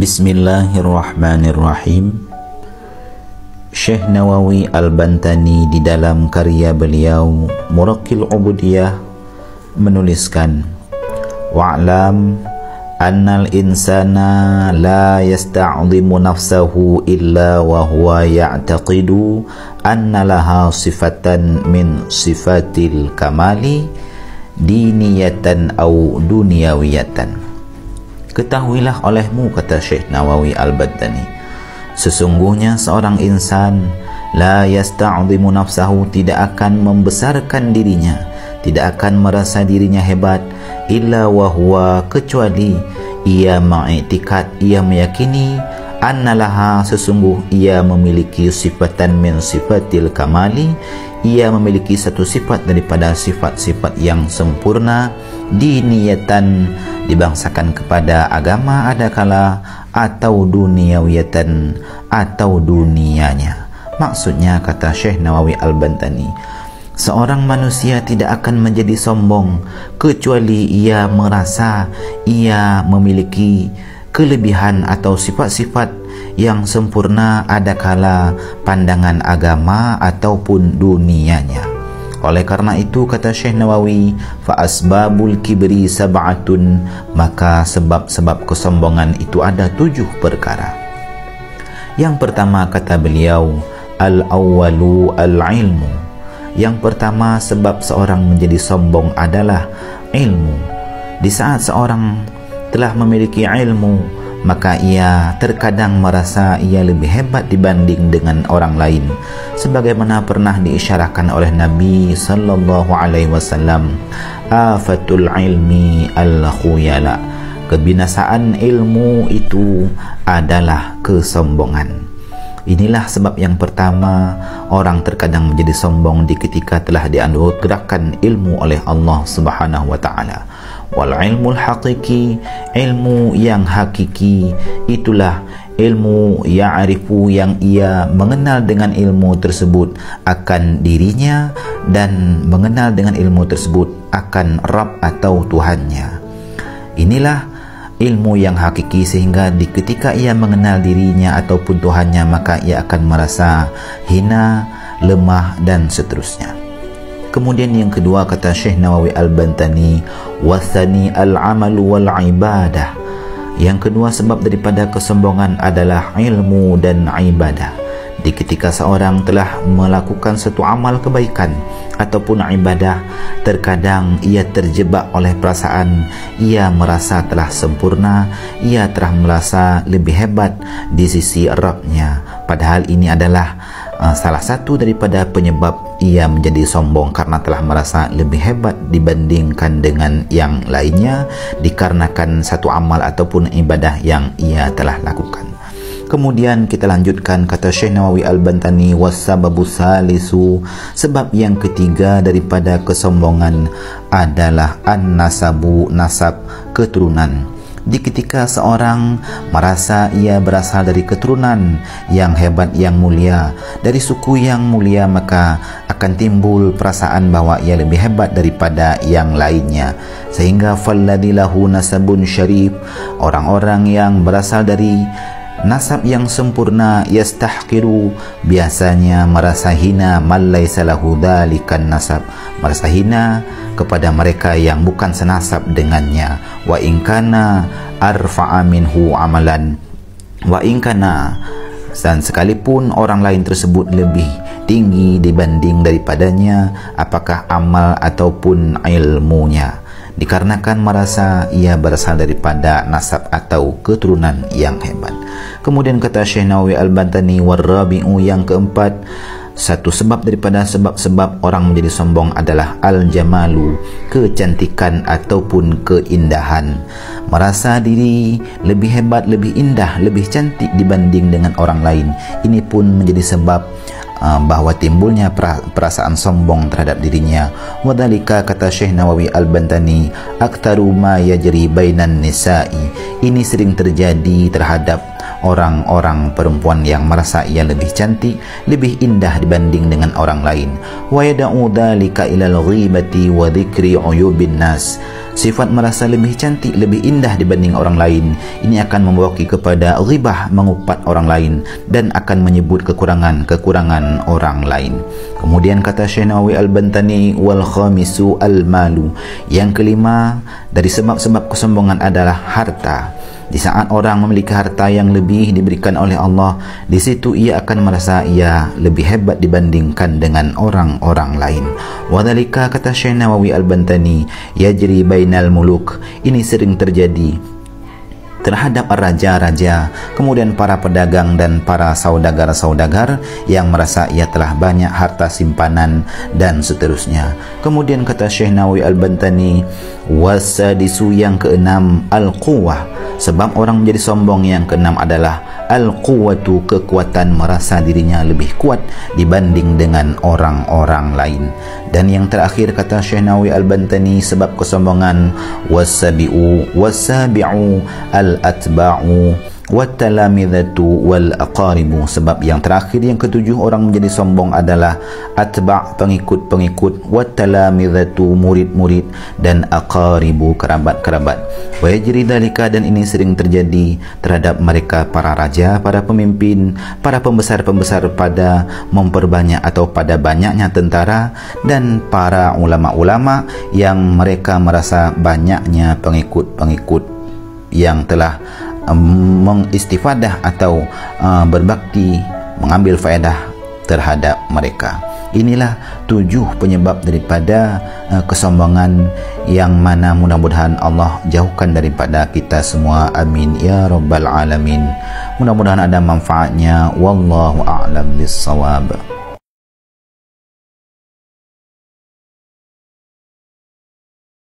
Bismillahirrahmanirrahim. Syekh Nawawi Al-Bantani di dalam karya beliau Muraqqil Ubudiyah menuliskan, wa'lam annal insana la yasta'zimu nafsahu illa wa huwa ya'taqidu anna laha sifatan min sifatil kamali diniyatan au duniyawiyatan. Ketahuilah olehmu, kata Syekh Nawawi Al-Bantani, sesungguhnya seorang insan la yasta'zimu nafsahu, tidak akan membesarkan dirinya, tidak akan merasa dirinya hebat, illa wahwa, kecuali ia mengiktikad, ia meyakini, annalaha, sesungguh ia memiliki sifatan min sifatil kamali, ia memiliki satu sifat daripada sifat-sifat yang sempurna, diniyatan, dibangsakan kepada agama adakala, atau duniawiyatan, atau dunianya. Maksudnya, kata Syekh Nawawi Al-Bantani, seorang manusia tidak akan menjadi sombong kecuali ia merasa ia memiliki kelebihan atau sifat-sifat yang sempurna adakala pandangan agama ataupun dunianya. Oleh karena itu, kata Syekh Nawawi, fa asbabul kibri sab'atun, maka sebab-sebab kesombongan itu ada 7 perkara. Yang pertama, kata beliau, al-awwalu al-ilmu. Yang pertama sebab seorang menjadi sombong adalah ilmu. Di saat seorang telah memiliki ilmu, maka ia terkadang merasa ia lebih hebat dibanding dengan orang lain, sebagaimana pernah diisyarahkan oleh Nabi sallallahu alaihi wasallam, afatul ilmi al-khuyala, kebinasaan ilmu itu adalah kesombongan. Inilah sebab yang pertama orang terkadang menjadi sombong di ketika telah dianugerahkan ilmu oleh Allah Subhanahu wa taala. Wal ilmul haqiqi, ilmu yang hakiki, itulah ilmu ya'rifu, yang ia mengenal dengan ilmu tersebut akan dirinya dan mengenal dengan ilmu tersebut akan Rabb atau Tuhannya. Inilah ilmu yang hakiki, sehingga di ketika ia mengenal dirinya ataupun Tuhannya, maka ia akan merasa hina, lemah dan seterusnya. Kemudian yang kedua, kata Syekh Nawawi Al-Bantani, wasani al-amalu wal ibadah. Yang kedua sebab daripada kesombongan adalah ilmu dan ibadah. Di ketika seorang telah melakukan satu amal kebaikan ataupun ibadah, terkadang ia terjebak oleh perasaan ia merasa telah sempurna, ia telah merasa lebih hebat di sisi Rabb-nya. Padahal ini adalah salah satu daripada penyebab ia menjadi sombong, karena telah merasa lebih hebat dibandingkan dengan yang lainnya dikarenakan satu amal ataupun ibadah yang ia telah lakukan. Kemudian kita lanjutkan, kata Syekh Nawawi Al-Bantani, wassababu salisu, sebab yang ketiga daripada kesombongan adalah an-nasabu, nasab, keturunan. Di ketika seorang merasa ia berasal dari keturunan yang hebat, yang mulia, dari suku yang mulia, maka akan timbul perasaan bahwa ia lebih hebat daripada yang lainnya, sehingga falladilahu nasabun syarif, orang-orang yang berasal dari nasab yang sempurna, yastahqiru, biasanya merasa hina, man laisa lahu dzalikan nasab, merasa hina kepada mereka yang bukan senasab dengannya, wa in kana arfa'a minhu amalan, wa in kana, dan sekalipun orang lain tersebut lebih tinggi dibanding daripadanya, apakah amal ataupun ilmunya, dikarenakan merasa ia berasal daripada nasab atau keturunan yang hebat. Kemudian kata Syekh Nawawi Al-Bantani, warrabi'u, yang keempat, satu sebab daripada sebab-sebab orang menjadi sombong adalah al-jamalu, kecantikan ataupun keindahan. Merasa diri lebih hebat, lebih indah, lebih cantik dibanding dengan orang lain. Ini pun menjadi sebab bahawa timbulnya perasaan sombong terhadap dirinya. Wadhalika, kata Syekh Nawawi Al-Bantani, aktaru ma yajri bainan nisa'i, ini sering terjadi terhadap orang-orang perempuan yang merasa ia lebih cantik, lebih indah dibanding dengan orang lain. Wa yad'u dzalika ilal ghibati wa dzikri uyubin nas. Sifat merasa lebih cantik, lebih indah dibanding orang lain ini akan membawa kepada ghibah, mengupat orang lain, dan akan menyebut kekurangan orang lain. Kemudian kata Syekh Nawawi Al-Bantani, wal khamisu al-malu. Yang kelima dari sebab-sebab kesombongan adalah harta. Di saat orang memiliki harta yang lebih diberikan oleh Allah, di situ ia akan merasa ia lebih hebat dibandingkan dengan orang-orang lain. Wadhalika, kata Syekh Nawawi Al-Bantani, yajri bainal muluk. Ini sering terjadi terhadap raja-raja, kemudian para pedagang dan para saudagar-saudagar yang merasa ia telah banyak harta simpanan dan seterusnya. Kemudian kata Syekh Nawawi Al-Bantani, wasadisu, yang keenam, al-quwwah. Sebab orang menjadi sombong yang keenam adalah al-quwwatu, kekuatan, merasa dirinya lebih kuat dibanding dengan orang-orang lain. Dan yang terakhir kata Syekh Nawawi Al-Bantani, sebab kesombongan, wasabi'u al-atba'u watalamidatu wal aqaribu. Sebab yang terakhir, yang ketujuh, orang menjadi sombong adalah atba', pengikut-pengikut, watalamidatu, murid-murid, dan aqaribu, kerabat-kerabat. Wa yajri dzalika, dan ini sering terjadi terhadap mereka para raja, para pemimpin, para pembesar-pembesar pada memperbanyak atau pada banyaknya tentara, dan para ulama-ulama yang mereka merasa banyaknya pengikut-pengikut yang telah mengistifadah atau berbakti, mengambil faedah terhadap mereka. Inilah 7 penyebab daripada kesombongan yang mana mudah-mudahan Allah jauhkan daripada kita semua. Amin ya rabbal alamin. Mudah-mudahan ada manfaatnya. Wallahu a'lam bissawab.